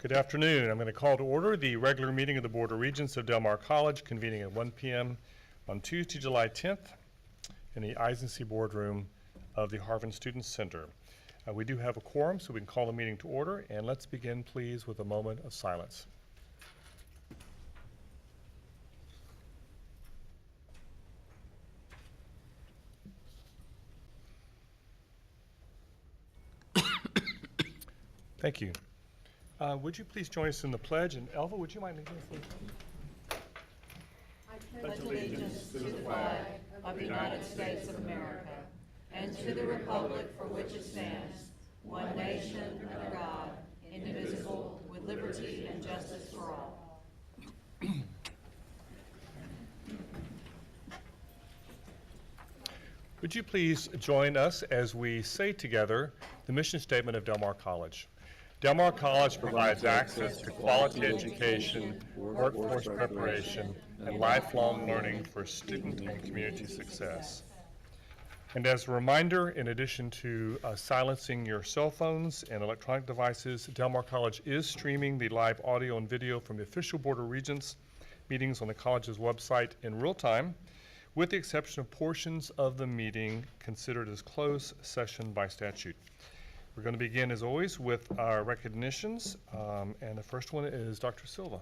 Good afternoon. I'm going to call to order the regular meeting of the Board of Regents of Del Mar College, convening at 1 p.m. on Tuesday, July 10th in the Eisenstein Boardroom of the Harvard Student Center. We do have a quorum, so we can call the meeting to order, and let's begin, please, with a moment of silence. Thank you. Would you please join us in the pledge? And Elva, would you mind leading us, please? I pledge allegiance to the flag of the United States of America and to the republic for which it stands, one nation under God, indivisible, with liberty and justice for all. Would you please join us as we say together the mission statement of Del Mar College? Del Mar College provides access to quality education, workforce preparation, and lifelong learning for student and community success. And as a reminder, in addition to silencing your cell phones and electronic devices, Del Mar College is streaming the live audio and video from the official Board of Regents meetings on the college's website in real time, with the exception of portions of the meeting considered as closed session by statute. We're going to begin, as always, with our recognitions, and the first one is Dr. Silva.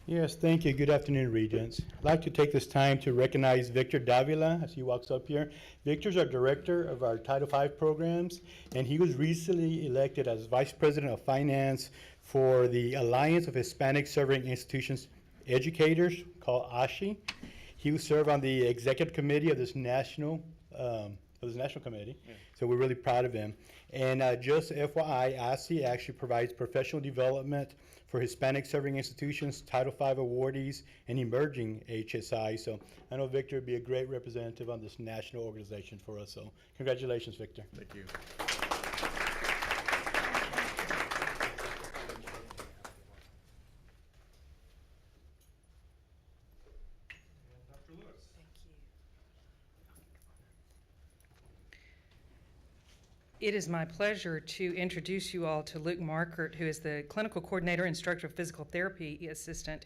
Yes, thank you. Good afternoon, Regents. I'd like to take this time to recognize Victor Davila as he walks up here. Victor's our director of our Title V programs, and he was recently elected as Vice President of Finance for the Alliance of Hispanic Serving Institutions Educators, called ASHI. He will serve on the executive committee of this national committee, yeah. So we're really proud of him. And just FYI, ASHI actually provides professional development for Hispanic serving institutions, Title V awardees, and emerging HSI. So I know Victor would be a great representative on this national organization for us. So congratulations, Victor. Thank you. It is my pleasure to introduce you all to Luke Markert, who is the Clinical Coordinator, Instructor of Physical Therapy Assistant.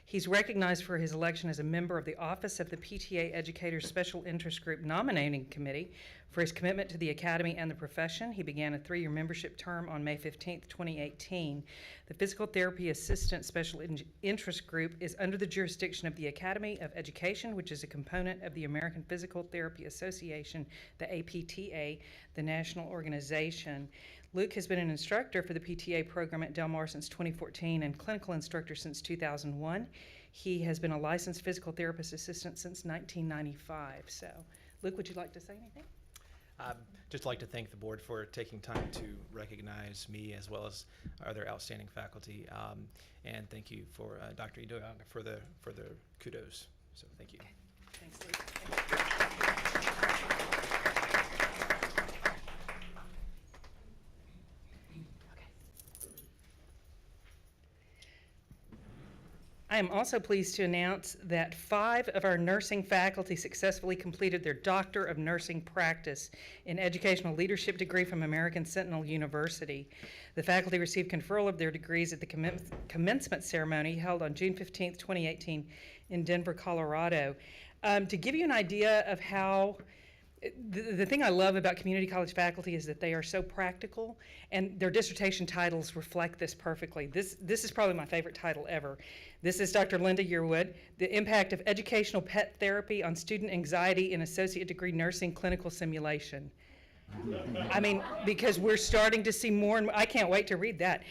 He's recognized for his election as a member of the Office of the PTA Educators Special Interest Group Nominating Committee for his commitment to the Academy and the profession. He began a 3-year membership term on May 15th, 2018. The Physical Therapy Assistant Special Interest Group is under the jurisdiction of the Academy of Education, which is a component of the American Physical Therapy Association, the APTA, the national organization. Luke has been an instructor for the PTA program at Del Mar since 2014 and clinical instructor since 2001. He has been a licensed physical therapist assistant since 1995. So, Luke, would you like to say anything? I'd just like to thank the board for taking time to recognize me as well as our other outstanding faculty, and thank you for Dr. Ido for the kudos. So thank you. Okay. Thanks, Luke. I am also pleased to announce that 5 of our nursing faculty successfully completed their Doctor of Nursing Practice in Educational Leadership degree from American Sentinel University. The faculty received conferral of their degrees at the commencement ceremony held on June 15, 2018 in Denver, Colorado. To give you an idea of how the thing I love about community college faculty is that they are so practical, and their dissertation titles reflect this perfectly. This is probably my favorite title ever. This is Dr. Linda Yearwood, The Impact of Educational Pet Therapy on Student Anxiety in Associate Degree Nursing Clinical Simulation. I mean, because we're starting to see more, and I can't wait to read that.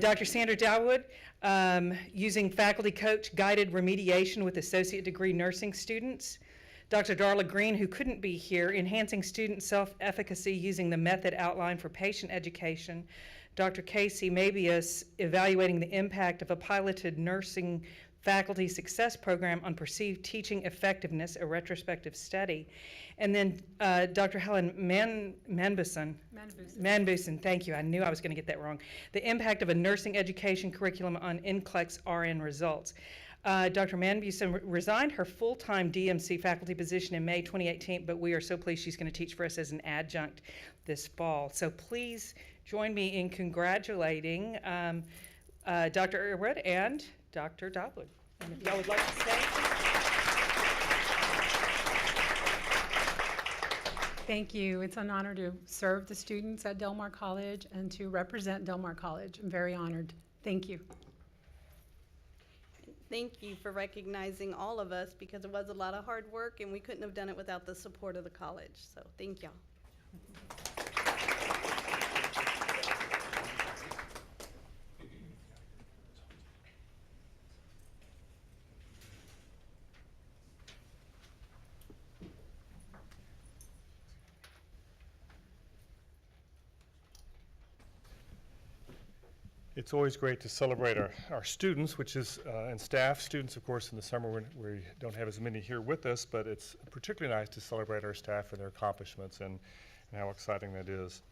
Dr. Sandra Dawood, using faculty coach guided remediation with associate degree nursing students. Dr. Darla Green, who couldn't be here, enhancing student self-efficacy using the method outlined for patient education. Dr. Casey Mabius, evaluating the impact of a piloted nursing faculty success program on perceived teaching effectiveness, a retrospective study. And then Dr. Helen Manbusen, thank you, I knew I was going to get that wrong. The impact of a nursing education curriculum on NCLEX RN results. Dr. Manbusen resigned her full-time DMC faculty position in May 2018, but we are so pleased she's going to teach for us as an adjunct this fall. So please join me in congratulating Dr. Irwood and Dr. Dobwood. And if y'all would like to stay. Thank you. It's an honor to serve the students at Del Mar College and to represent Del Mar College. I'm very honored. Thank you. Thank you for recognizing all of us, because it was a lot of hard work and we couldn't have done it without the support of the college. So thank y'all. It's always great to celebrate our students, which is, and staff. Students, of course, in the summer when we don't have as many here with us, but it's particularly nice to celebrate our staff and their accomplishments and how exciting that is.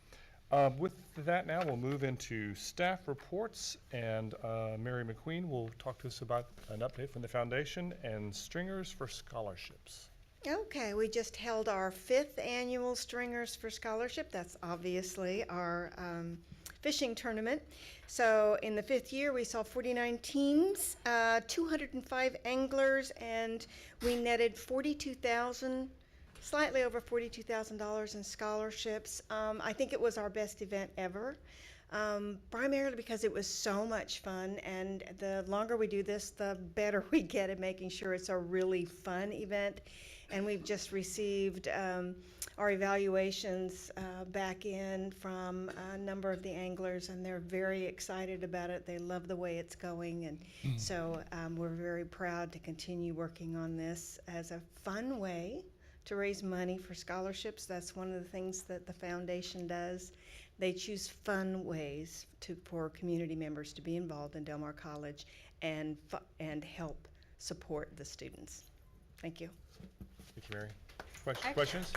With that now, we'll move into staff reports, and Mary McQueen will talk to us about an update from the foundation and Stringers for Scholarships. Okay, we just held our 5th annual Stringers for Scholarship. That's obviously our fishing tournament. So in the 5th year, we saw 49 teams, 205 anglers, and we netted slightly over $42,000 in scholarships. I think it was our best event ever, primarily because it was so much fun, and the longer we do this, the better we get at making sure it's a really fun event. And we've just received our evaluations back in from a number of the anglers, and they're very excited about it. They love the way it's going, and so we're very proud to continue working on this as a fun way to raise money for scholarships. That's one of the things that the foundation does. They choose fun ways for community members to be involved in Del Mar College and help support the students. Thank you. Thank you, Mary. Questions?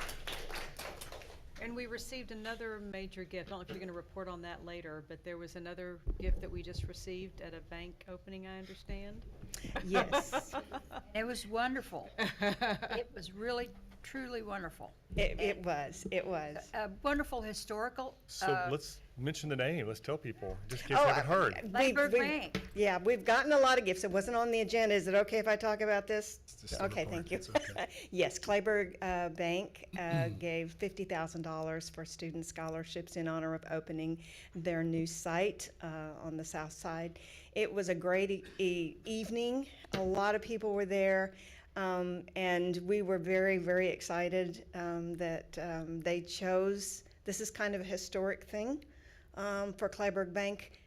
And we received another major gift. I don't know if you're going to report on that later, but there was another gift that we just received at a bank opening, I understand. Yes, It was wonderful. It was really, truly wonderful. it was. A wonderful historical. So let's mention the name. Let's tell people, just in case they haven't heard. Clayburgh Bank. Yeah, we've gotten a lot of gifts. It wasn't on the agenda. Is it okay if I talk about this? Okay, thank you. Yes, Clayburgh Bank gave $50,000 for student scholarships in honor of opening their new site on the south side. It was a great evening. A lot of people were there. And we were very, very excited that they chose, this is kind of a historic thing for Clayburgh Bank.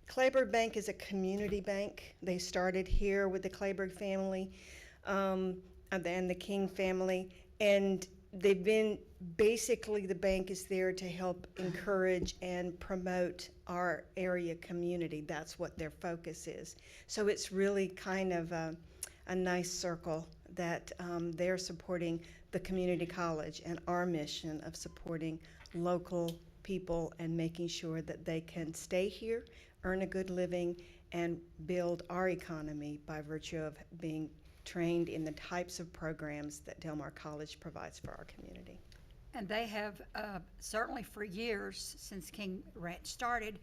Clayburgh Bank is a community bank. They started here with the Clayburgh family and the King family, and they've been, basically the bank is there to help encourage and promote our area community. That's what their focus is. So it's really kind of a nice circle that they're supporting the community college and our mission of supporting local people and making sure that they can stay here, earn a good living, and build our economy by virtue of being trained in the types of programs that Del Mar College provides for our community. And they have certainly for years, since King Ranch started,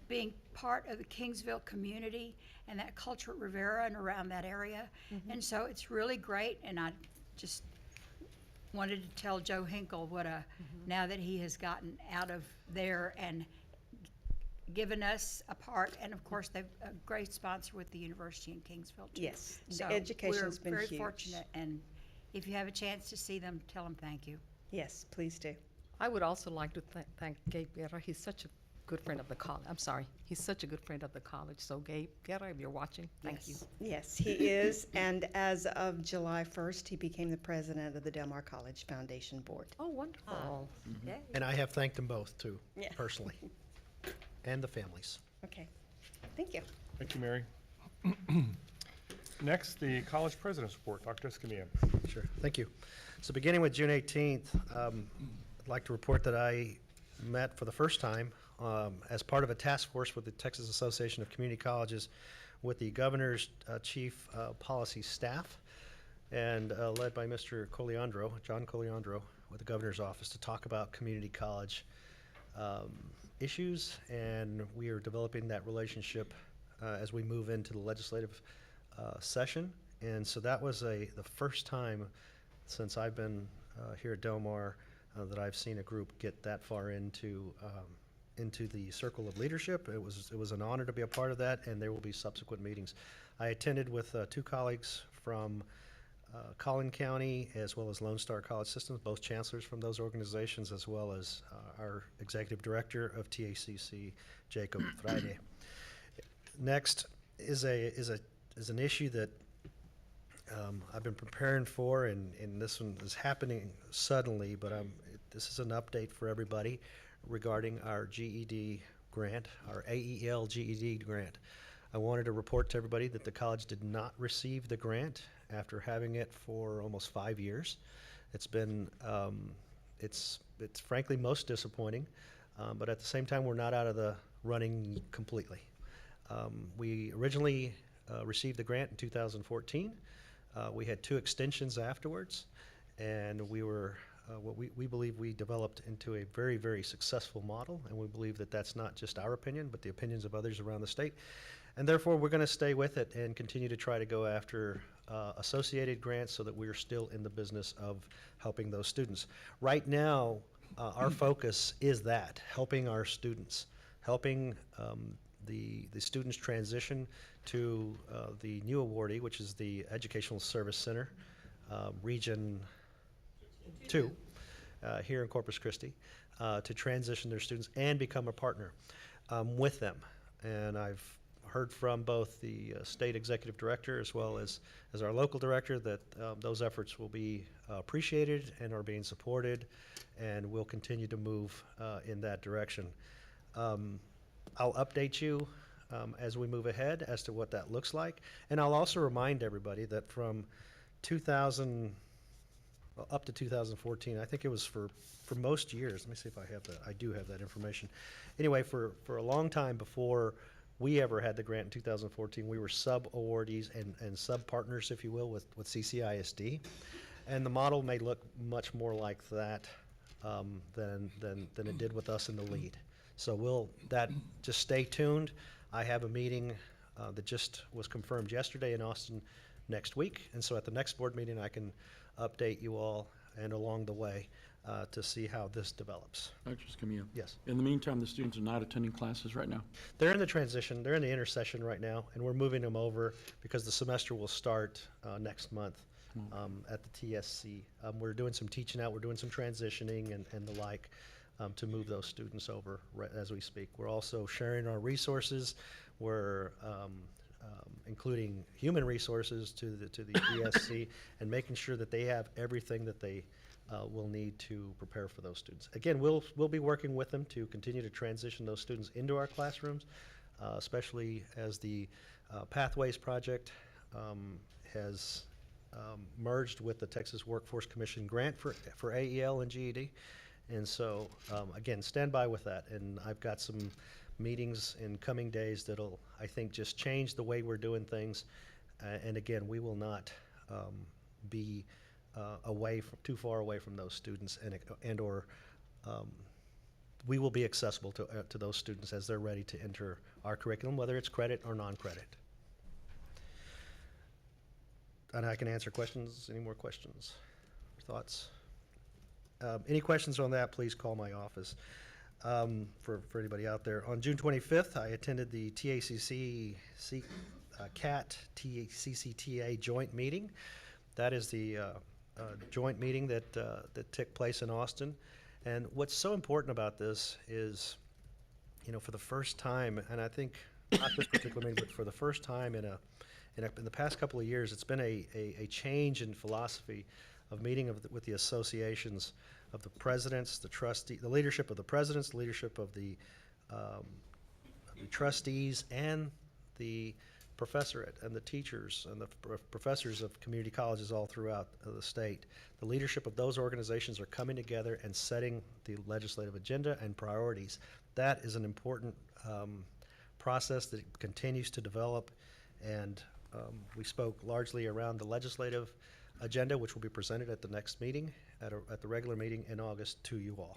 being part of the Kingsville community and that culture at Rivera and around that area. And so it's really great, and I just wanted to tell Joe Hinkle what now that he has gotten out of there and given us a part, and of course they're a great sponsor with the university in Kingsville too. Yes, the So education's been we're huge. very fortunate, and if you have a chance to see them, tell them thank you. Yes, please do. I would also like to thank Gabe Guerra. He's such a good friend of the college. I'm sorry. He's such a good friend of the college. So Gabe Guerra, if you're watching, thank you. Yes, he is, and as of July 1st, he became the president of the Del Mar College Foundation Board. Oh, wonderful. Yay. And I have thanked them both, too, Yeah. personally, and the families. Okay, thank you. Thank you, Mary. Next, the college president's report. Dr. Escamilla. Sure, thank you. So beginning with June 18th, I'd like to report that I met for the first time as part of a task force with the Texas Association of Community Colleges with the governor's chief policy staff, and led by Mr. Coliandro, John Coliandro, with the governor's office to talk about community college issues, and we are developing that relationship as we move into the legislative session. And so that was the first time since I've been here at Del Mar that I've seen a group get that far into the circle of leadership. It was an honor to be a part of that, and there will be subsequent meetings. I attended with two colleagues from Collin County as well as Lone Star College Systems, both chancellors from those organizations, as well as our executive director of TACC, Jacob Friday. Next is an issue that I've been preparing for, and this one is happening suddenly, but this is an update for everybody regarding our GED grant, our AEL GED grant. I wanted to report to everybody that the college did not receive the grant after having it for almost 5 years. It's been, it's frankly most disappointing, but at the same time, we're not out of the running completely. We originally received the grant in 2014. We had 2 extensions afterwards, and we were we believe we developed into a very, very successful model, and we believe that that's not just our opinion, but the opinions of others around the state. And therefore, we're going to stay with it and continue to try to go after associated grants so that we're still in the business of helping those students. Right now, our focus is that, helping our students, helping the students transition to the new awardee, which is the Educational Service Center, Region 2, here in Corpus Christi, to transition their students and become a partner with them. And I've heard from both the state executive director as well as our local director that those efforts will be appreciated and are being supported, and we'll continue to move in that direction. I'll update you as we move ahead as to what that looks like. And I'll also remind everybody that from 2000 up to 2014, I think it was for most years. Let me see if I have that. I do have that information. Anyway, for a long time before we ever had the grant in 2014, we were sub-awardees and sub-partners, if you will, with CCISD. And the model may look much more like that than it did with us in the lead. So just stay tuned. I have a meeting that just was confirmed yesterday in Austin next week. And so at the next board meeting, I can update you all and along the way to see how this develops. Dr. Scamillo? Yes. In the meantime, the students are not attending classes right now? They're in the transition. They're in the intersession right now, and we're moving them over because the semester will start next month at the TSC. We're doing some teaching out. We're doing some transitioning and the like to move those students over as we speak. We're also sharing our resources. We're including human resources to the ESC and making sure that they have everything that they will need to prepare for those students. Again, we'll be working with them to continue to transition those students into our classrooms, especially as the Pathways Project has merged with the Texas Workforce Commission grant for AEL and GED. And so, again, stand by with that. And I've got some meetings in coming days that'll, I think, just change the way we're doing things. And again, we will not be too far away from those students, and/or we will be accessible to those students as they're ready to enter our curriculum, whether it's credit or non-credit. And I can answer questions. Any more questions or thoughts? Any questions on that, please call my office. For anybody out there. On June 25th, I attended the CAT TCCTA joint meeting. That is the joint meeting that took place in Austin. And what's so important about this is, for the first time, and I think not this particular meeting, but for the first time in the past couple of years, it's been a change in philosophy of meeting with the associations of the presidents, the leadership of the presidents, the leadership of the trustees, and the professorate and the teachers and the professors of community colleges all throughout the state. The leadership of those organizations are coming together and setting the legislative agenda and priorities. That is an important process that continues to develop, and we spoke largely around the legislative agenda, which will be presented at the next meeting, at the regular meeting in August to you all.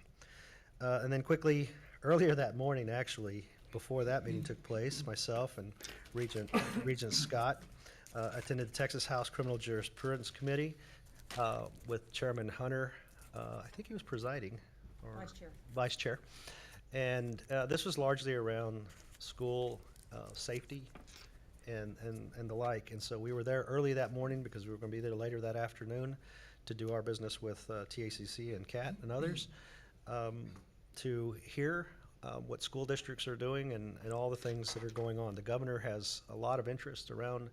And then quickly, earlier that morning, actually, before that meeting took place, myself and Regent Scott attended the Texas House Criminal Jurisprudence Committee with Chairman Hunter. I think he was presiding. Or Vice Chair. Vice Chair. And this was largely around school safety and the like. And so we were there early that morning because we were going to be there later that afternoon to do our business with TACC and CAT and others, to hear what school districts are doing and all the things that are going on. The governor has a lot of interest around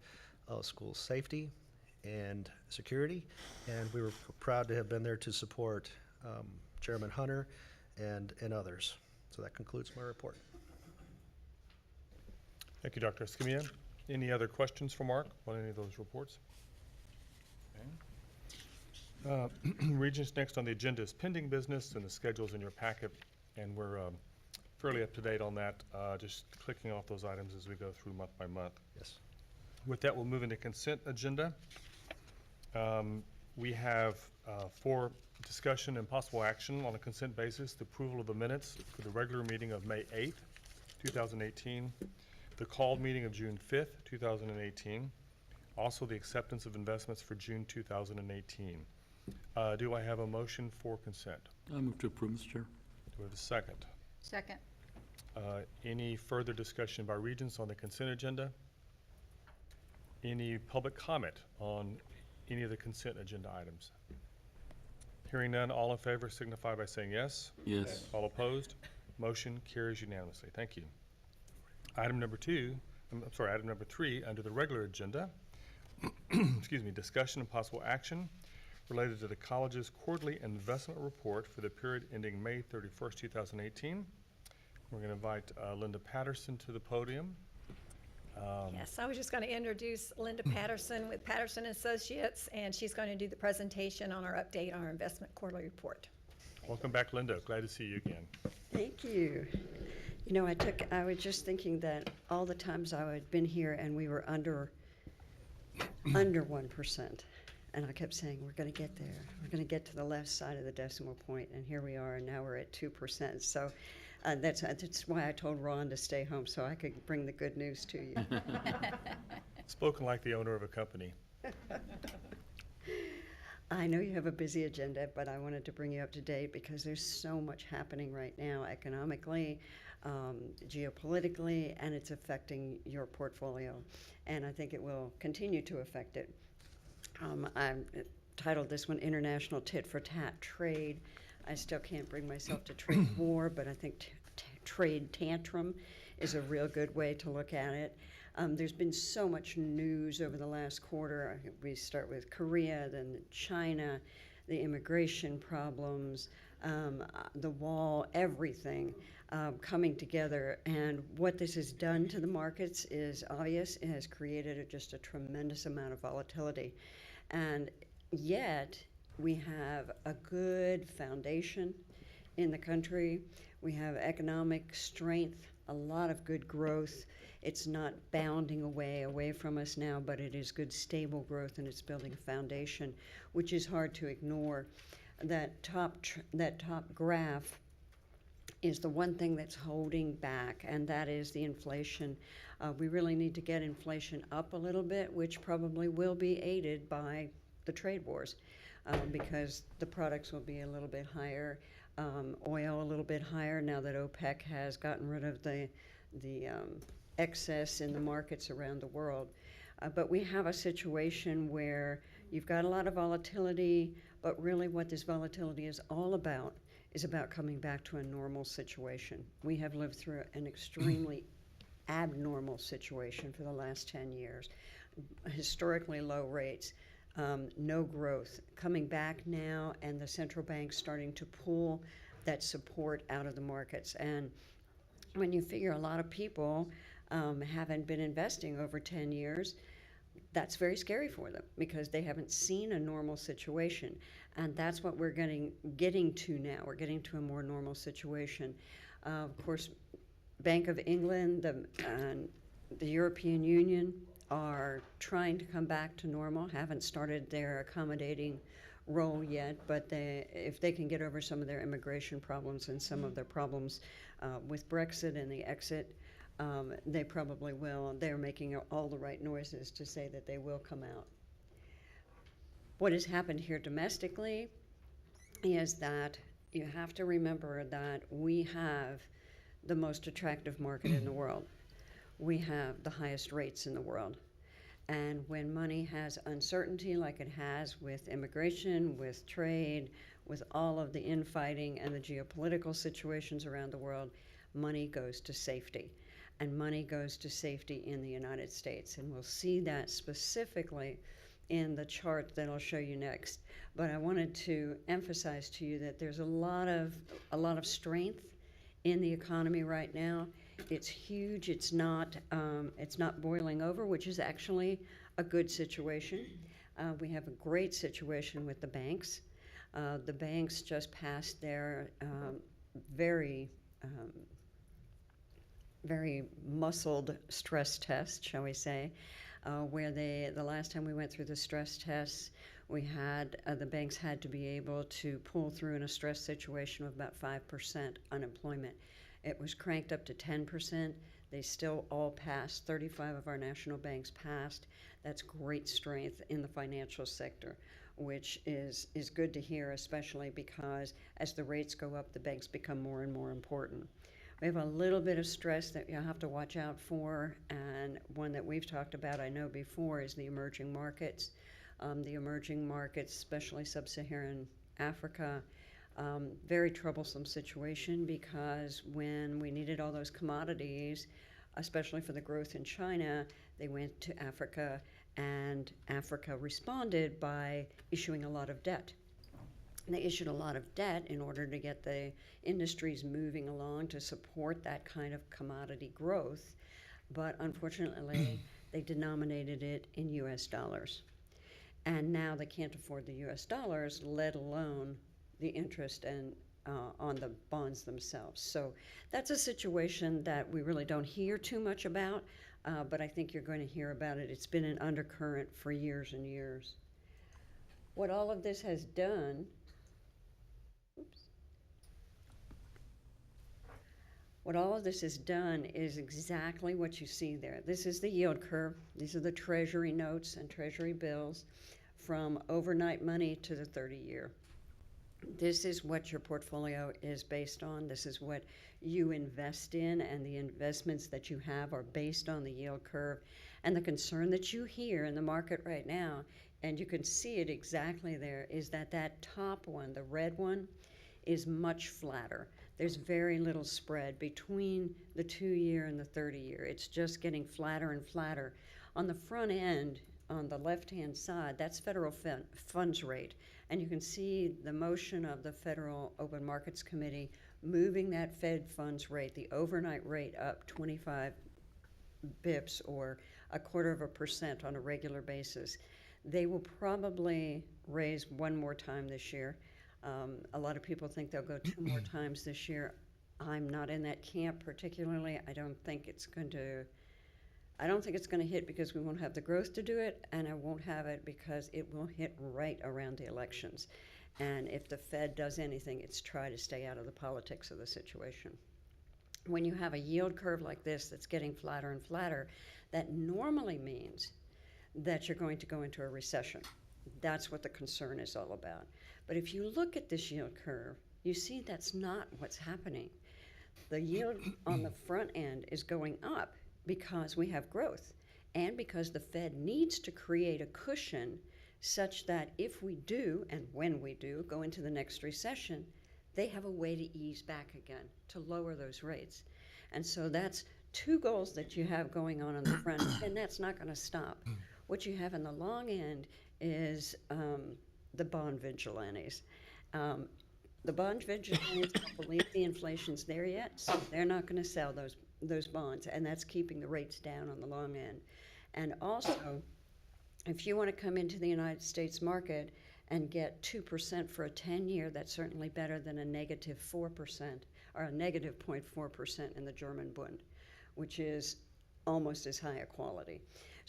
school safety and security, and we were proud to have been there to support Chairman Hunter and others. So that concludes my report. Thank you, Dr. Escamilla. Any other questions for Mark on any of those reports? Okay. Regents, next on the agenda is pending business, and the schedule's in your packet, and we're fairly up to date on that, just clicking off those items as we go through month by month. Yes. With that, we'll move into consent agenda. We have for discussion and possible action on a consent basis, the approval of the minutes for the regular meeting of May 8th, 2018, the called meeting of June 5th, 2018, also the acceptance of investments for June 2018. Do I have a motion for consent? I move to approve, Mr. Chair. Do I have a second? Second. Any further discussion by Regents on the consent agenda? Any public comment on any of the consent agenda items? Hearing none, all in favor signify by saying yes. Yes. All opposed? Motion carries unanimously. Thank you. Item number three, under the regular agenda, excuse me, discussion and possible action related to the college's quarterly investment report for the period ending May 31st, 2018. We're going to invite Linda Patterson to the podium. Yes, I was just going to introduce Linda Patterson with Patterson Associates, and she's going to do the presentation on our update on our investment quarterly report. Welcome back, Linda. Glad to see you again. Thank you. You know, I was just thinking that all the times I had been here and we were under 1%, and I kept saying, we're going to get there. We're going to get to the left side of the decimal point, and here we are, and now we're at 2%. So that's why I told Ron to stay home, so I could bring the good news to you. Spoken like the owner of a company. I know you have a busy agenda, but I wanted to bring you up to date because there's so much happening right now economically, geopolitically, and it's affecting your portfolio. And I think it will continue to affect it. I've titled this one International Tit for Tat Trade. I still can't bring myself to trade war, but I think trade tantrum is a real good way to look at it. There's been so much news over the last quarter. We start with Korea, then China, the immigration problems, the wall, everything coming together. And what this has done to the markets is obvious. It has created just a tremendous amount of volatility. And yet, we have a good foundation in the country. We have economic strength, a lot of good growth. It's not bounding away from us now, but it is good, stable growth, and it's building a foundation, which is hard to ignore. That top graph is the one thing that's holding back, and that is the inflation. We really need to get inflation up a little bit, which probably will be aided by the trade wars. Because the products will be a little bit higher, oil a little bit higher now that OPEC has gotten rid of the excess in the markets around the world. But we have a situation where you've got a lot of volatility, but really what this volatility is all about is about coming back to a normal situation. We have lived through an extremely abnormal situation for the last 10 years, historically low rates. No growth, coming back now, and the central bank starting to pull that support out of the markets. And when you figure a lot of people haven't been investing over 10 years, that's very scary for them because they haven't seen a normal situation. And that's what we're getting to now. We're getting to a more normal situation. Of course, Bank of England, the European Union, are trying to come back to normal, haven't started their accommodating role yet, but if they can get over some of their immigration problems and some of their problems with Brexit and the exit, they probably will. They're making all the right noises to say that they will come out. What has happened here domestically is that you have to remember that we have the most attractive market in the world. We have the highest rates in the world. And when money has uncertainty like it has with immigration, with trade, with all of the infighting and the geopolitical situations around the world, money goes to safety. And money goes to safety in the United States. And we'll see that specifically in the chart that I'll show you next. But I wanted to emphasize to you that there's a lot of strength in the economy right now. It's huge. It's not boiling over, which is actually a good situation. We have a great situation with the banks. The banks just passed their very muscled stress test, shall we say, where the last time we went through the stress tests, we had the banks had to be able to pull through in a stress situation of about 5% unemployment. It was cranked up to 10%. They still all passed. 35 of our national banks passed. That's great strength in the financial sector, which is good to hear, especially because as the rates go up, the banks become more and more important. We have a little bit of stress that you have to watch out for, and one that we've talked about, I know before, is the emerging markets. The emerging markets, especially sub-Saharan Africa, very troublesome situation because when we needed all those commodities, especially for the growth in China, they went to Africa, and Africa responded by issuing a lot of debt. And they issued a lot of debt in order to get the industries moving along to support that kind of commodity growth. But unfortunately, they denominated it in US dollars. And now they can't afford the US dollars, let alone the interest and on the bonds themselves. So that's a situation that we really don't hear too much about, but I think you're going to hear about it. It's been an undercurrent for years and years. What all of this has done, what all of this has done is exactly what you see there. This is the yield curve. These are the Treasury notes and Treasury bills from overnight money to the 30-year. This is what your portfolio is based on. This is what you invest in, and the investments that you have are based on the yield curve. And the concern that you hear in the market right now, and you can see it exactly there, is that that top one, the red one, is much flatter. There's very little spread between the 2-year and the 30-year. It's just getting flatter and flatter. On the front end, on the left-hand side, that's federal funds rate. And you can see the motion of the Federal Open Markets Committee moving that Fed funds rate, the overnight rate, up 25 bips or 0.25% on a regular basis. They will probably raise one more time this year. A lot of people think they'll go 2 more times this year. I'm not in that camp particularly. I don't think it's going to hit because we won't have the growth to do it, and I won't have it because it will hit right around the elections. And if the Fed does anything, it's try to stay out of the politics of the situation. When you have a yield curve like this that's getting flatter and flatter, that normally means that you're going to go into a recession. That's what the concern is all about. But if you look at this yield curve, you see that's not what's happening. The yield on the front end is going up because we have growth and because the Fed needs to create a cushion such that if we do, and when we do, go into the next recession, they have a way to ease back again, to lower those rates. And so that's 2 goals that you have going on the front, and that's not going to stop. What you have in the long end is the bond vigilantes. The bond vigilantes don't believe the inflation's there yet, so they're not going to sell those bonds, and that's keeping the rates down on the long end. And also, if you want to come into the United States market and get 2% for a 10-year, that's certainly better than a negative 4% or a negative 0.4% in the German Bund, which is almost as high a quality.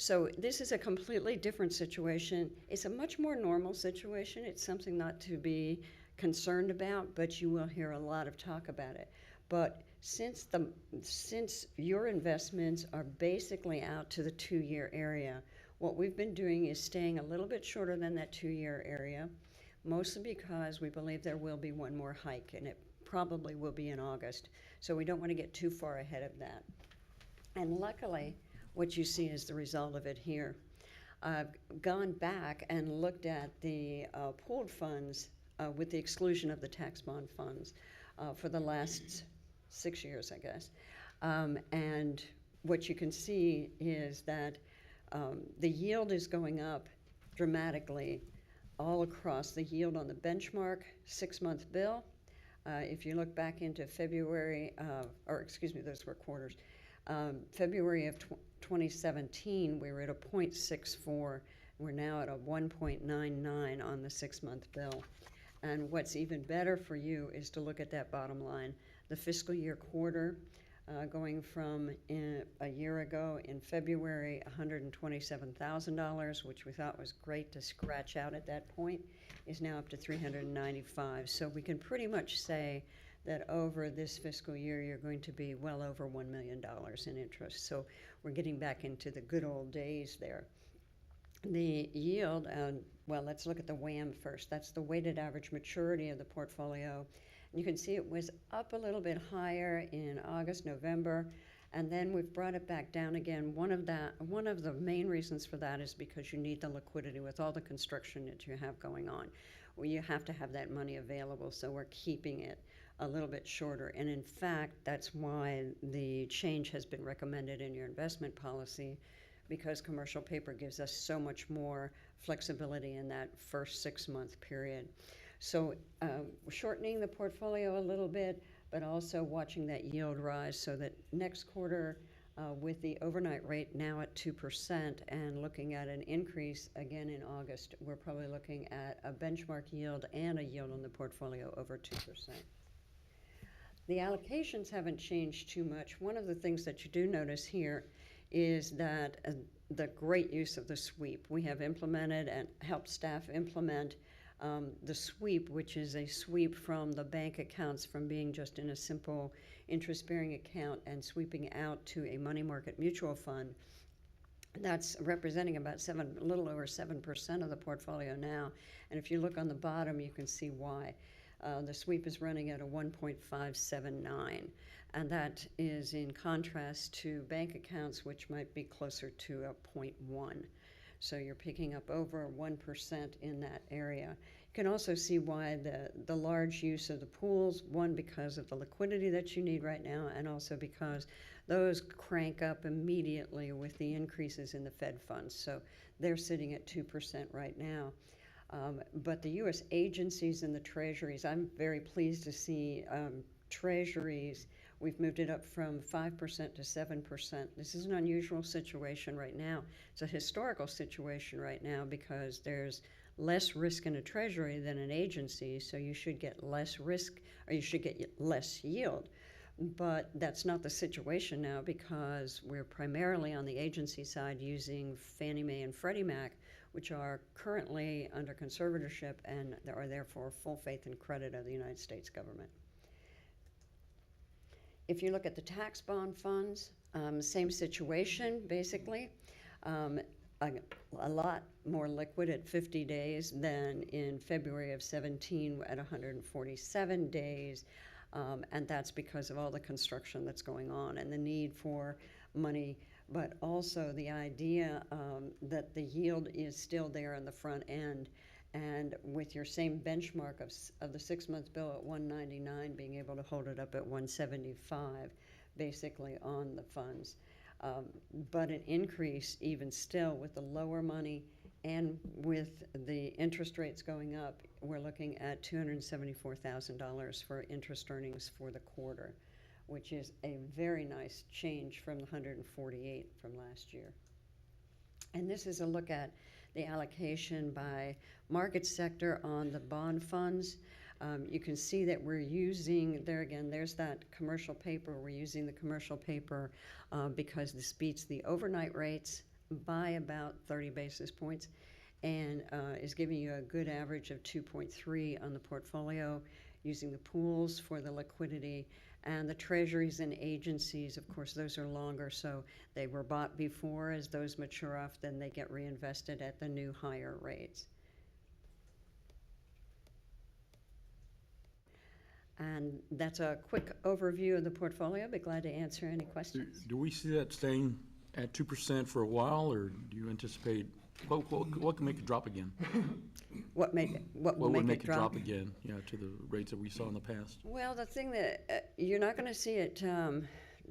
So this is a completely different situation. It's a much more normal situation. It's something not to be concerned about, but you will hear a lot of talk about it. But since your investments are basically out to the 2-year area, what we've been doing is staying a little bit shorter than that 2-year area, mostly because we believe there will be one more hike, and it probably will be in August. So we don't want to get too far ahead of that. And luckily, what you see is the result of it here. I've gone back and looked at the pooled funds with the exclusion of the tax bond funds for the last 6 years, I guess. And what you can see is that the yield is going up dramatically all across. The yield on the benchmark 6-month bill, if you look back into February, those were quarters, February of 2017, we were at a 0.64. We're now at a 1.99 on the 6-month bill. And what's even better for you is to look at that bottom line. The fiscal year quarter, going from a year ago in February, $127,000, which we thought was great to scratch out at that point, is now up to $395,000. So we can pretty much say that over this fiscal year, you're going to be well over $1 million in interest. So we're getting back into the good old days there. The yield, well, let's look at the WAM first. That's the weighted average maturity of the portfolio. You can see it was up a little bit higher in August, November, and then we've brought it back down again. One of the main reasons for that is because you need the liquidity with all the construction that you have going on. Well, you have to have that money available, so we're keeping it a little bit shorter. And in fact, that's why the change has been recommended in your investment policy, because commercial paper gives us so much more flexibility in that first 6-month period. So shortening the portfolio a little bit, but also watching that yield rise so that next quarter, with the overnight rate now at 2% and looking at an increase again in August, we're probably looking at a benchmark yield and a yield on the portfolio over 2%. The allocations haven't changed too much. One of the things that you do notice here is that the great use of the sweep. We have implemented and helped staff implement the sweep, which is a sweep from the bank accounts from being just in a simple interest-bearing account and sweeping out to a money market mutual fund. That's representing about a little over 7% of the portfolio now. And if you look on the bottom, you can see why. The sweep is running at a 1.579, and that is in contrast to bank accounts, which might be closer to a 0.1. So you're picking up over 1% in that area. You can also see why the large use of the pools, one, because of the liquidity that you need right now, and also because those crank up immediately with the increases in the Fed funds. So they're sitting at 2% right now. But the U.S. agencies and the treasuries, I'm very pleased to see treasuries, we've moved it up from 5% to 7%. This is an unusual situation right now. It's a historical situation right now because there's less risk in a treasury than an agency, so you should get less risk, or you should get less yield. But that's not the situation now because we're primarily on the agency side using Fannie Mae and Freddie Mac, which are currently under conservatorship and are therefore full faith and credit of the United States government. If you look at the tax bond funds, same situation basically. A lot more liquid at 50 days than in February of 17 at 147 days. And that's because of all the construction that's going on and the need for money, but also the idea that the yield is still there on the front end. And with your same benchmark of the 6-month bill at 199, being able to hold it up at 175, basically on the funds. But an increase even still with the lower money and with the interest rates going up, we're looking at $274,000 for interest earnings for the quarter, which is a very nice change from the 148 from last year. And this is a look at the allocation by market sector on the bond funds. You can see that we're using, there again, there's that commercial paper. We're using the commercial paper because this beats the overnight rates, by about 30 basis points and is giving you a good average of 2.3 on the portfolio, using the pools for the liquidity. And the treasuries and agencies, of course, those are longer, so they were bought before. As those mature off, then they get reinvested at the new higher rates. And that's a quick overview of the portfolio. Be glad to answer any questions. Do we see that staying at 2% for a while, or do you anticipate, what can make it drop again? What will would make it drop? again, to the rates that we saw in the past? Well, the thing that you're not going to see it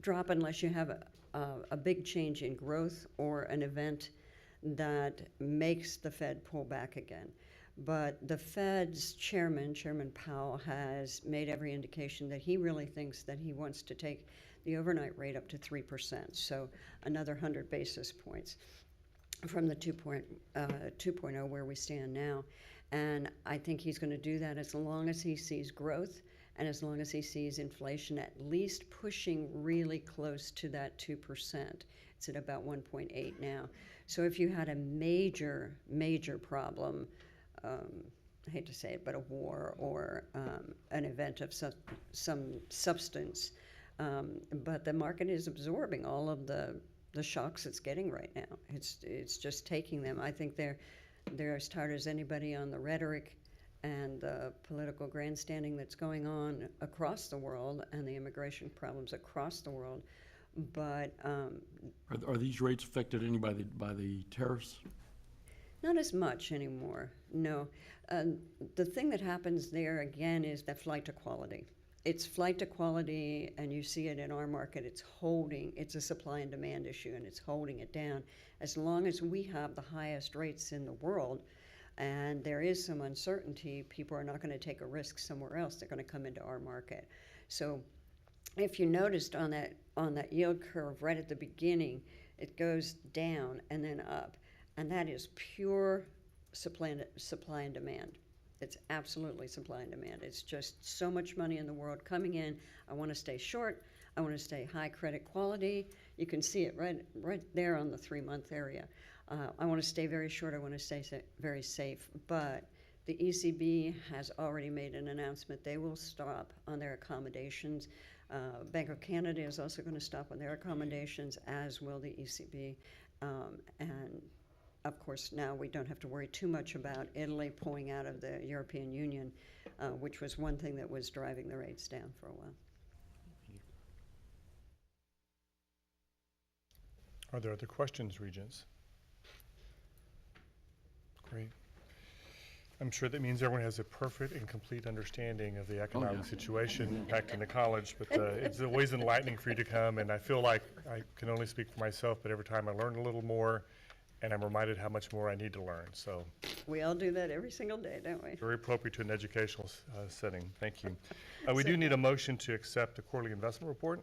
drop unless you have a big change in growth or an event that makes the Fed pull back again. But the Fed's chairman, Chairman Powell, has made every indication that he really thinks that he wants to take the overnight rate up to 3%, so another 100 basis points from the 2.0 where we stand now. And I think he's going to do that as long as he sees growth and as long as he sees inflation at least pushing really close to that 2%. It's at about 1.8 now. So if you had a major, major problem, I hate to say it, but a war or an event of some substance, but the market is absorbing all of the shocks it's getting right now. It's just taking them. I think they're as tired as anybody on the rhetoric and the political grandstanding that's going on across the world and the immigration problems across the world. But Are these rates affected any by the tariffs? not as much anymore, no. The thing that happens there, again, is that flight to quality. It's flight to quality, and you see it in our market. It's a supply and demand issue, and it's holding it down. As long as we have the highest rates in the world, and there is some uncertainty, people are not going to take a risk somewhere else. They're going to come into our market. So if you noticed on that yield curve right at the beginning, it goes down and then up. And that is pure supply and demand. It's absolutely supply and demand. It's just so much money in the world coming in. I want to stay short. I want to stay high credit quality. You can see it right there on the 3-month area. I want to stay very short. I want to stay very safe. But the ECB has already made an announcement. They will stop on their accommodations. Bank of Canada is also going to stop on their accommodations, as will the ECB. And of course, now we don't have to worry too much about Italy pulling out of the European Union, which was one thing that was driving the rates down for a while. Are there other questions, Regents? Great. I'm sure that means everyone has a perfect and complete understanding of the economic situation impacting the college, but it's always enlightening for you to come, and I feel like I can only speak for myself, but every time I learn a little more, and I'm reminded how much more I need to learn. So we all do that every single day, don't we? very appropriate to an educational setting. Thank you. We do need a motion to accept the quarterly investment report.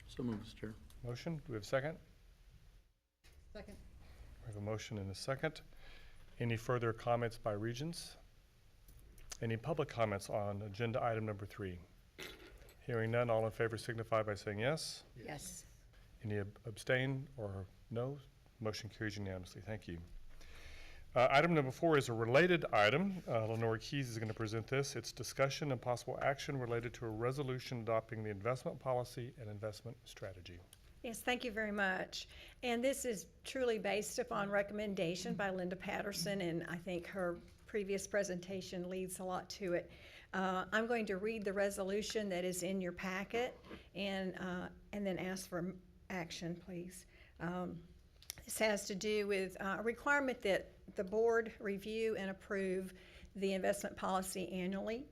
So moved, Mr. Chair. Motion. Do we have a second? Second. We have a motion and a second. Any further comments by Regents? Any public comments on agenda item number 3? Hearing none, all in favor signify by saying yes. Yes. Any abstain or no? Motion carries unanimously. Thank you. Item number 4 is a related item. Lenore Keys is going to present this. It's discussion and possible action related to a resolution adopting the investment policy and investment strategy. Yes, thank you very much. And this is truly based upon recommendation by Linda Patterson, and I think her previous presentation leads a lot to it. I'm going to read the resolution that is in your packet and then ask for action, please. This has to do with a requirement that the board review and approve the investment policy annually.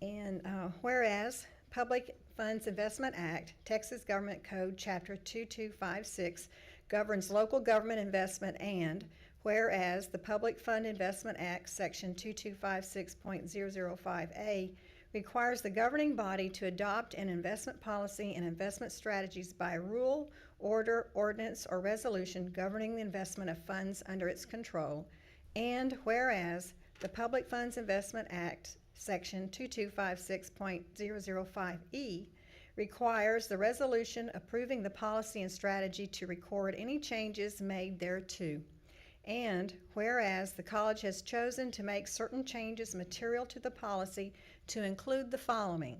And whereas Public Funds Investment Act, Texas Government Code, Chapter 2256, governs local government investment, and whereas the Public Fund Investment Act, Section 2256.005A, requires the governing body to adopt an investment policy and investment strategies by rule, order, ordinance, or resolution governing the investment of funds under its control, and whereas the Public Funds Investment Act, Section 2256.005E, requires the resolution approving the policy and strategy to record any changes made thereto. And whereas the college has chosen to make certain changes material to the policy to include the following: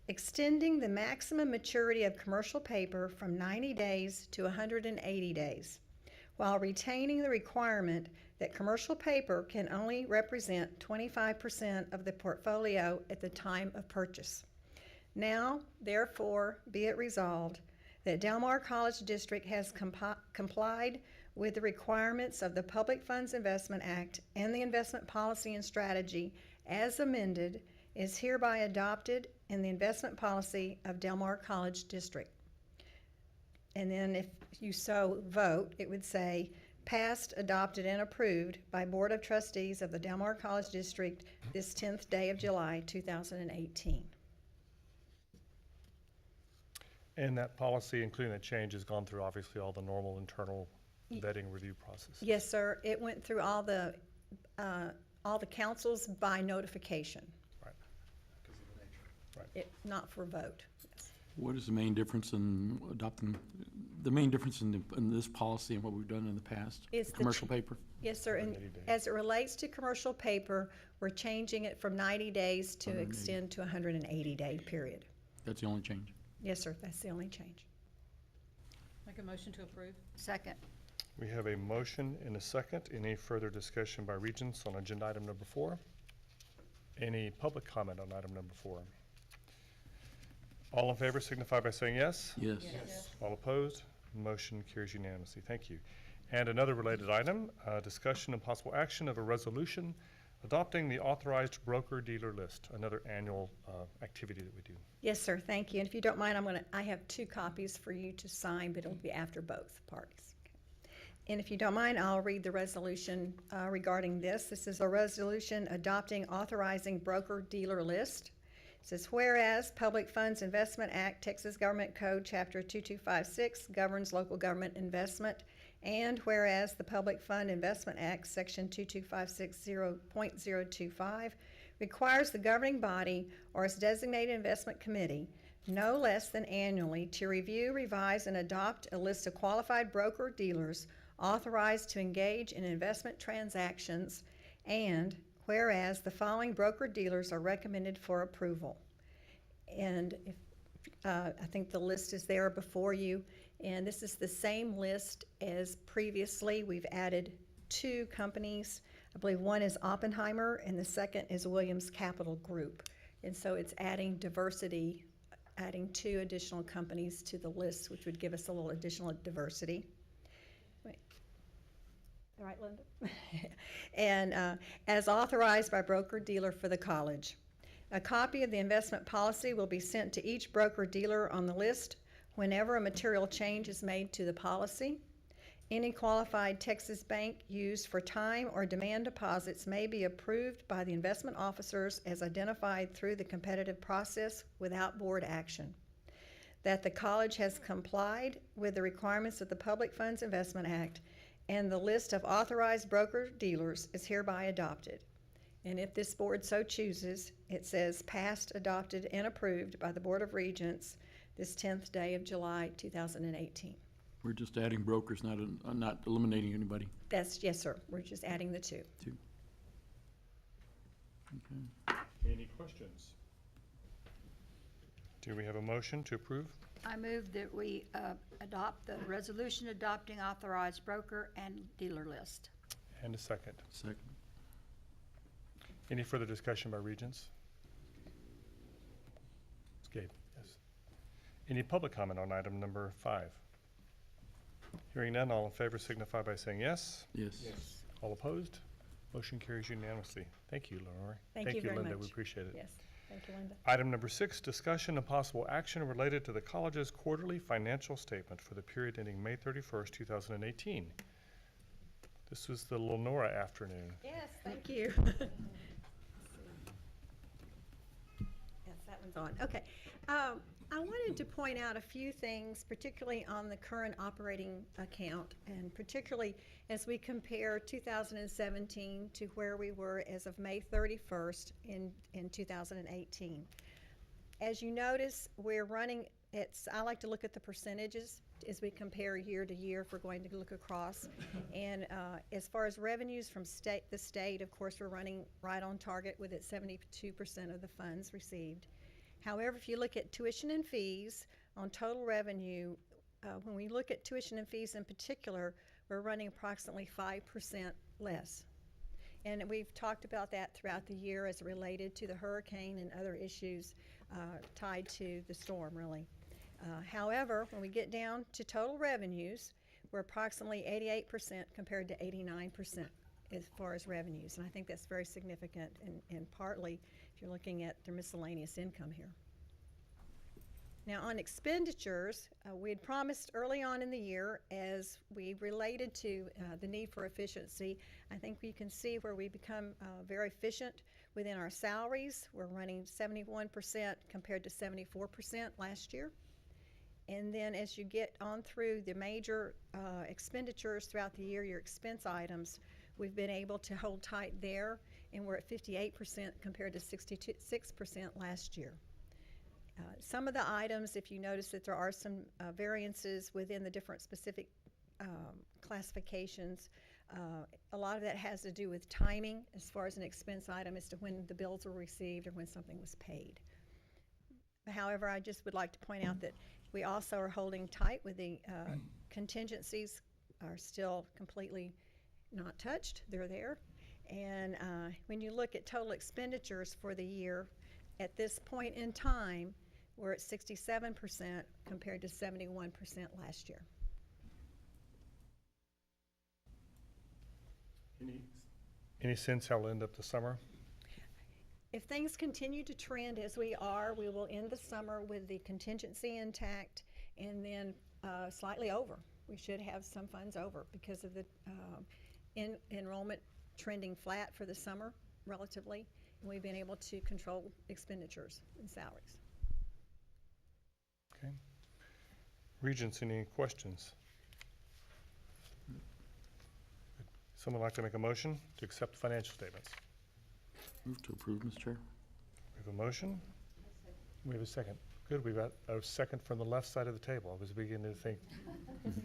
extending the maximum maturity of commercial paper from 90 days to 180 days, while retaining the requirement that commercial paper can only represent 25% of the portfolio at the time of purchase. Now, therefore, be it resolved that Del Mar College District has complied with the requirements of the Public Funds Investment Act and the investment policy and strategy as amended is hereby adopted in the investment policy of Del Mar College District. And then if you so vote, it would say passed, adopted, and approved by Board of Trustees of the Del Mar College District this 10th day of July, 2018. And that policy, including the change, has gone through obviously all the normal internal vetting review process. Yes, sir. It went through all the councils by notification. Right. Not for vote. What is the main difference in adopting, the main difference in this policy and what we've done in the past? It's the Commercial paper? Yes, sir. And as it relates to commercial paper, we're changing it from 90 days to 180. extend to 180-day period. That's the only change. Yes, sir. That's the only change. Make a motion to approve. Second. We have a motion and a second. Any further discussion by Regents on agenda item number 4? Any public comment on item number 4? All in favor signify by saying yes. Yes. All opposed? Motion carries unanimously. Thank you. And another related item, discussion and possible action of a resolution adopting the authorized broker-dealer list, another annual activity that we do. Yes, sir. Thank you. And if you don't mind, I have 2 copies for you to sign, but it'll be after both parties. And if you don't mind, I'll read the resolution regarding this. This is a resolution adopting authorizing broker-dealer list. It says, whereas Public Funds Investment Act, Texas Government Code, Chapter 2256 governs local government investment, and whereas the Public Fund Investment Act, Section 22560.025, requires the governing body or its designated investment committee no less than annually to review, revise, and adopt a list of qualified broker-dealers authorized to engage in investment transactions, and whereas the following broker-dealers are recommended for approval. And if, I think the list is there before you, and this is the same list as previously. We've added 2 companies. I believe one is Oppenheimer and the second is Williams Capital Group. And so it's adding diversity, adding 2 additional companies to the list, which would give us a little additional diversity. All right, Linda? And as authorized by broker-dealer for the college. A copy of the investment policy will be sent to each broker-dealer on the list whenever a material change is made to the policy. Any qualified Texas bank used for time or demand deposits may be approved by the investment officers as identified through the competitive process without board action. That the college has complied with the requirements of the Public Funds Investment Act, and the list of authorized broker-dealers is hereby adopted. And if this board so chooses, it says passed, adopted, and approved by the Board of Regents this 10th day of July, 2018. We're just adding brokers, not eliminating anybody. That's, yes, sir. We're just adding the 2. Okay. Any questions? Do we have a motion to approve? I move that we adopt the resolution adopting authorized broker and dealer list. And a second. Second. Any further discussion by Regents? Gabe, yes. Any public comment on item number 5? Hearing none, all in favor signify by saying yes. Yes. All opposed? Motion carries unanimously. Thank you, Lenore. Thank you very Linda. much. We appreciate it. Yes. Thank you, Linda. Item number 6, discussion and possible action related to the college's quarterly financial statement for the period ending May 31st, 2018. This was the Lenora afternoon. Yes, thank you. Yes, that one's on. Okay. I wanted to point out a few things, particularly on the current operating account, and particularly as we compare 2017 to where we were as of May 31st in 2018. As you notice, we're running, I like to look at the percentages as we compare year to year if we're going to look across. And as far as revenues from the state, of course, we're running right on target with it 72% of the funds received. However, if you look at tuition and fees on total revenue, when we look at tuition and fees in particular, we're running approximately 5% less. And we've talked about that throughout the year as related to the hurricane and other issues tied to the storm, really. However, when we get down to total revenues, we're approximately 88% compared to 89% as far as revenues. And I think that's very significant, and partly if you're looking at the miscellaneous income here. Now, on expenditures, we had promised early on in the year, as we related to the need for efficiency, I think we can see where we become very efficient within our salaries. We're running 71% compared to 74% last year. And then as you get on through the major expenditures throughout the year, your expense items, we've been able to hold tight there, and we're at 58% compared to 66% last year. Some of the items, if you notice that there are some variances within the different specific classifications, a lot of that has to do with timing as far as an expense item as to when the bills were received or when something was paid. However, I just would like to point out that we also are holding tight with the contingencies are still completely not touched. They're there. And when you look at total expenditures for the year, at this point in time, we're at 67% compared to 71% last year. Any sense how we'll end up the summer? If things continue to trend as we are, we will end the summer with the contingency intact and then slightly over. We should have some funds over because of the enrollment trending flat for the summer relatively, and we've been able to control expenditures and salaries. Okay. Regents, any questions? Someone like to make a motion to accept the financial statements? Move to approve, Mr. Chair. We have a motion. We have a second. Good, we've got a second from the left side of the table. I was beginning to think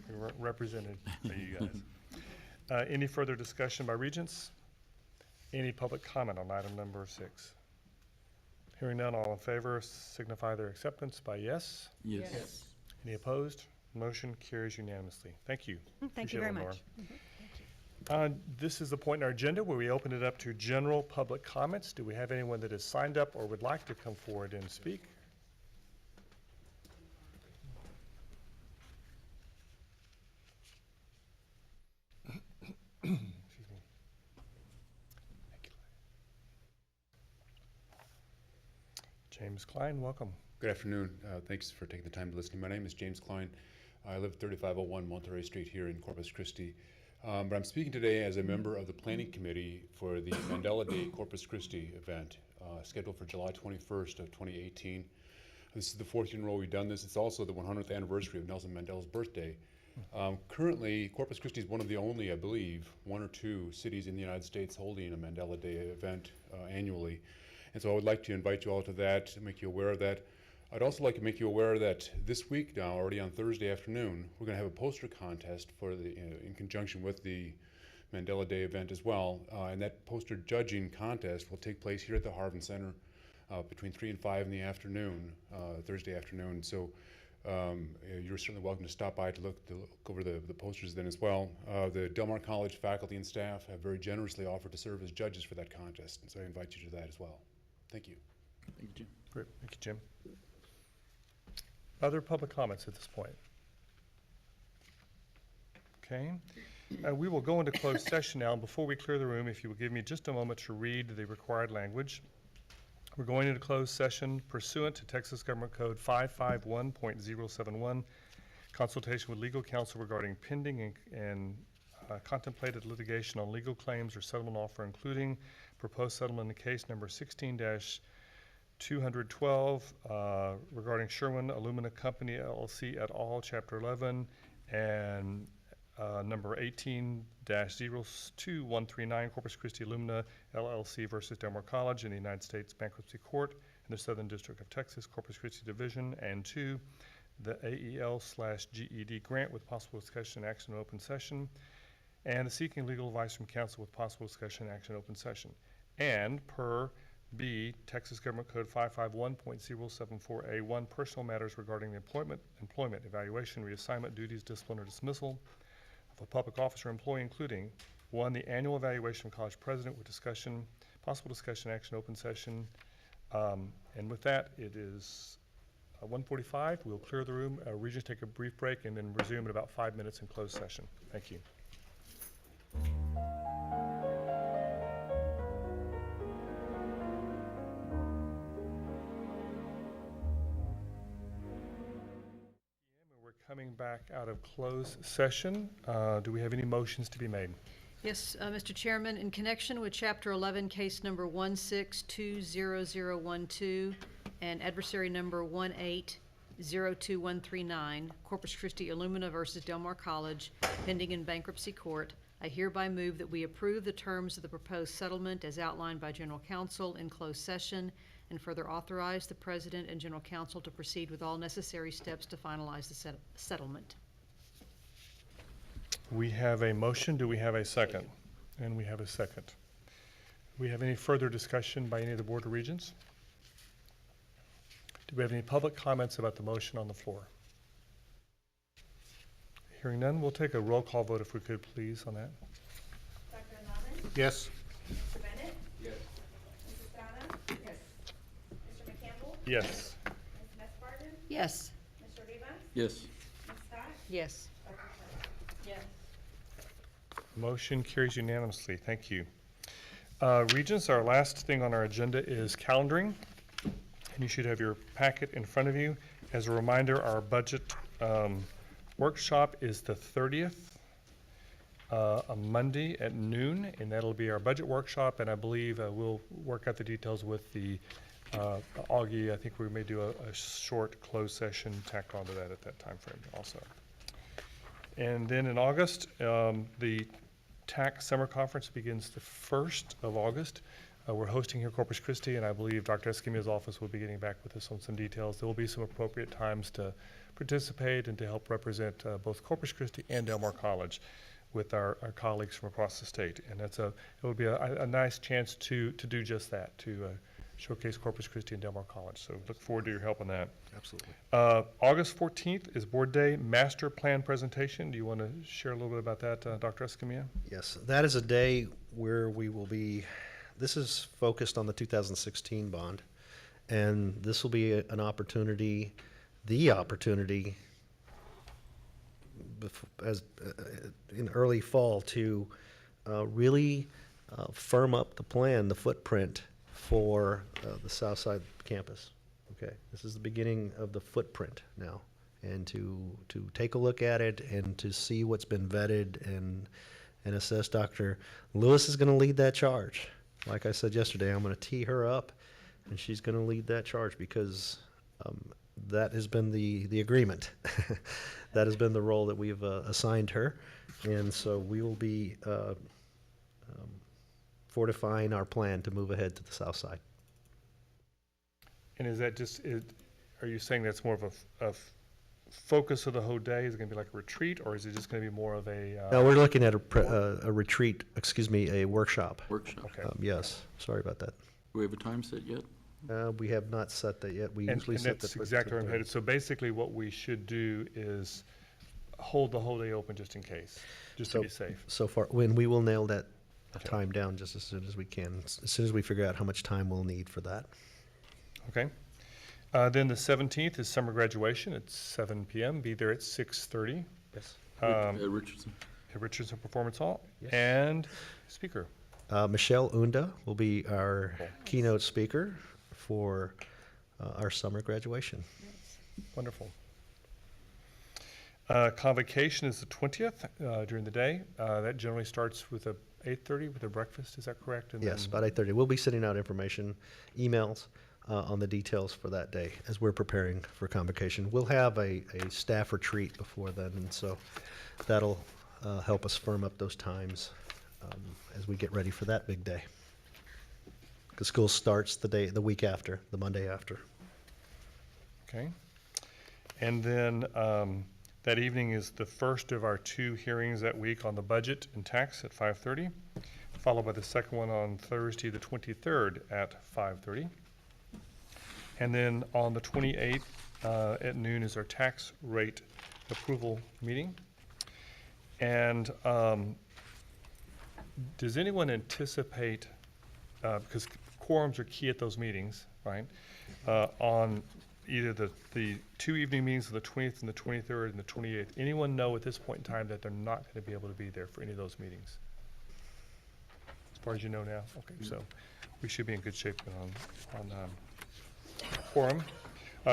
we weren't represented by you guys. Any further discussion by Regents? Any public comment on item number 6? Hearing none, all in favor signify their acceptance by yes. Yes. Any opposed? Motion carries unanimously. Thank you. Thank you very much. This is the point in our agenda where we open it up to general public comments. Do we have anyone that has signed up or would like to come forward and speak? Excuse me. Thank you. James Klein, welcome. Good afternoon. Thanks for taking the time to listen. My name is James Klein. I live at 3501 Monterey Street here in Corpus Christi. But I'm speaking today as a member of the planning committee for the Mandela Day Corpus Christi event scheduled for July 21st of 2018. This is the 4th year in a row we've done this. It's also the 100th anniversary of Nelson Mandela's birthday. Currently, Corpus Christi is one of the only, I believe, 1 or 2 cities in the United States holding a Mandela Day event annually. And so I would like to invite you all to that, make you aware of that. I'd also like to make you aware that this week now, already on Thursday afternoon, we're going to have a poster contest for the in conjunction with the Mandela Day event as well. And that poster judging contest will take place here at the Harvin Center between 3 and 5 in the afternoon, Thursday afternoon. So you're certainly welcome to stop by to look over the posters then as well. The Del Mar College faculty and staff have very generously offered to serve as judges for that contest, and so I invite you to that as well. Thank you. Thank you, Jim. Great, thank you, Jim. Other public comments at this point? Okay. We will go into closed session now. And before we clear the room, if you will give me just a moment to read the required language. We're going into closed session pursuant to Texas Government Code 551.071, consultation with legal counsel regarding pending and contemplated litigation on legal claims or settlement offer, including proposed settlement in case number 16-212 regarding Sherwin Alumina Company LLC et al., Chapter 11, and number 18-02139 Corpus Christi Alumina LLC versus Del Mar College in the United States Bankruptcy Court, in the Southern District of Texas, Corpus Christi Division, and 2, the AEL/GED grant with possible discussion and action in open session, and seeking legal advice from counsel with possible discussion and action in open session. And per B, Texas Government Code 551.074A1, personal matters regarding the employment, evaluation, reassignment, duties, discipline, or dismissal of a public officer or employee, including 1, the annual evaluation of college president with discussion, possible discussion, action, open session. And with that, it is 1:45. We'll clear the room. Regents, take a brief break and then resume in about 5 minutes in closed session. Thank you. We're coming back out of closed session. Do we have any motions to be made? Yes, Mr. Chairman, in connection with Chapter 11, case number 1620012 and adversary number 1802139, Corpus Christi Illumina versus Del Mar College, pending in bankruptcy court, I hereby move that we approve the terms of the proposed settlement as outlined by General Counsel in closed session, and further authorize the President and General Counsel to proceed with all necessary steps to finalize the settlement. We have a motion. Do we have a second? And we have a second. Do we have any further discussion by any of the Board of Regents? Do we have any public comments about the motion on the floor? Hearing none, we'll take a roll call vote if we could, please, on that. Dr. Alana? Yes. Mr. Bennett? Yes. Mrs. Donna? Yes. Mr. McCampbell? Yes. Ms. Messbarger? Yes. Mr. Rivas? Yes. Ms. Scott? Yes. Dr. Sharp? Yes. Motion carries unanimously. Thank you. Regents, our last thing on our agenda is calendaring. And you should have your packet in front of you. As a reminder, our budget workshop is the 30th, a Monday at noon, and that'll be our budget workshop, and I believe we'll work out the details with the Augie. I think we may do a short closed session tacked onto that at that time frame also. And then in August, the TAC Summer Conference begins the 1st of August. We're hosting here Corpus Christi, and I believe Dr. Escamilla's office will be getting back with us on some details. There will be some appropriate times to participate and to help represent both Corpus Christi and Del Mar College with our colleagues from across the state. And it will be a nice chance to do just that, to showcase Corpus Christi and Del Mar College. So look forward to your help on that. Absolutely. August 14th is Board Day Master Plan Presentation. Do you want to share a little bit about that, Dr. Escamilla? Yes, that is a day where we will be, this is focused on the 2016 bond, and this will be an opportunity, the opportunity in early fall to really firm up the plan, the footprint for the south side campus. Okay, this is the beginning of the footprint now, and to take a look at it and to see what's been vetted and assess. Dr. Lewis is going to lead that charge. Like I said yesterday, I'm going to tee her up, and she's going to lead that charge because that has been the agreement. That has been the role that we've assigned her, and so we will be fortifying our plan to move ahead to the south side. And is that just, are you saying that's more of a focus of the whole day? Is it going to be like a retreat, or is it just going to be more of a? No, we're looking at a retreat, a workshop. Workshop. Okay. Yes, sorry about that. Do we have a time set yet? We have not set that yet. We And usually set that's that. exactly where I'm headed. So basically what we should do is hold the whole day open just in case, just to be safe. So far, when we will nail that time down just as soon as we can, as soon as we figure out how much time we'll need for that. Okay. Then the 17th is summer graduation at 7 p.m. Be there at 6:30. Yes. At Richardson. At Richardson Performance Hall. Yes. And speaker. Michelle Unda will be our keynote speaker for our summer graduation. Wonderful. Convocation is the 20th during the day. That generally starts with a 8:30 with a breakfast. Is that correct? And Yes, then- about 8:30. We'll be sending out information, emails on the details for that day as we're preparing for convocation. We'll have a staff retreat before then, and so that'll help us firm up those times as we get ready for that big day. because school starts the week after, the Monday after. Okay. And then that evening is the first of our 2 hearings that week on the budget and tax at 5:30, followed by the second one on Thursday, the 23rd at 5:30. And then on the 28th at noon is our tax rate approval meeting. And does anyone anticipate, because quorums are key at those meetings, right? On either the 2 evening meetings of the 20th and the 23rd and the 28th, anyone know at this point in time that they're not going to be able to be there for any of those meetings? As far as you know now? Okay, so we should be in good shape on quorum.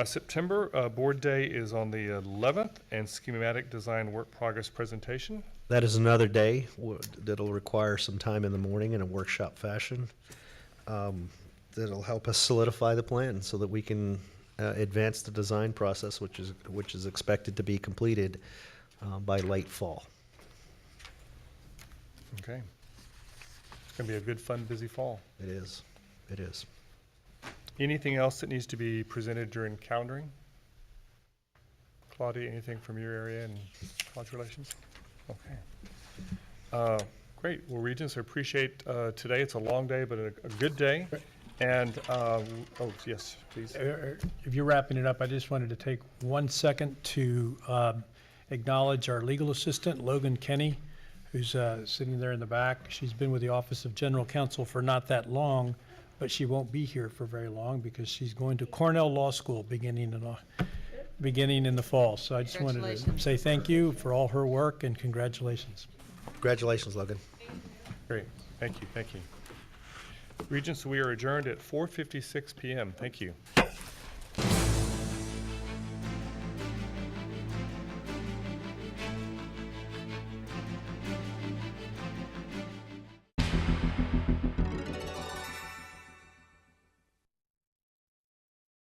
September Board Day is on the 11th, and schematic design work progress presentation. That is another day that'll require some time in the morning in a workshop fashion. That'll help us solidify the plan so that we can advance the design process, which is expected to be completed by late fall. Okay. It's going to be a good, fun, busy fall. It is. It is. Anything else that needs to be presented during calendaring? Claudia, anything from your area and college relations? Okay. Great. Well, Regents, I appreciate today. It's a long day, but a good day. And, oh, yes, please. If you're wrapping it up, I just wanted to take 1 second to acknowledge our legal assistant, Logan Kenny, who's sitting there in the back. She's been with the Office of General Counsel for not that long, but she won't be here for very long because she's going to Cornell Law School beginning in the fall. So I just wanted to say thank you for all her work and congratulations. Congratulations, Logan. Great. Thank you. Thank you. Regents, we are adjourned at 4:56 p.m. Thank you.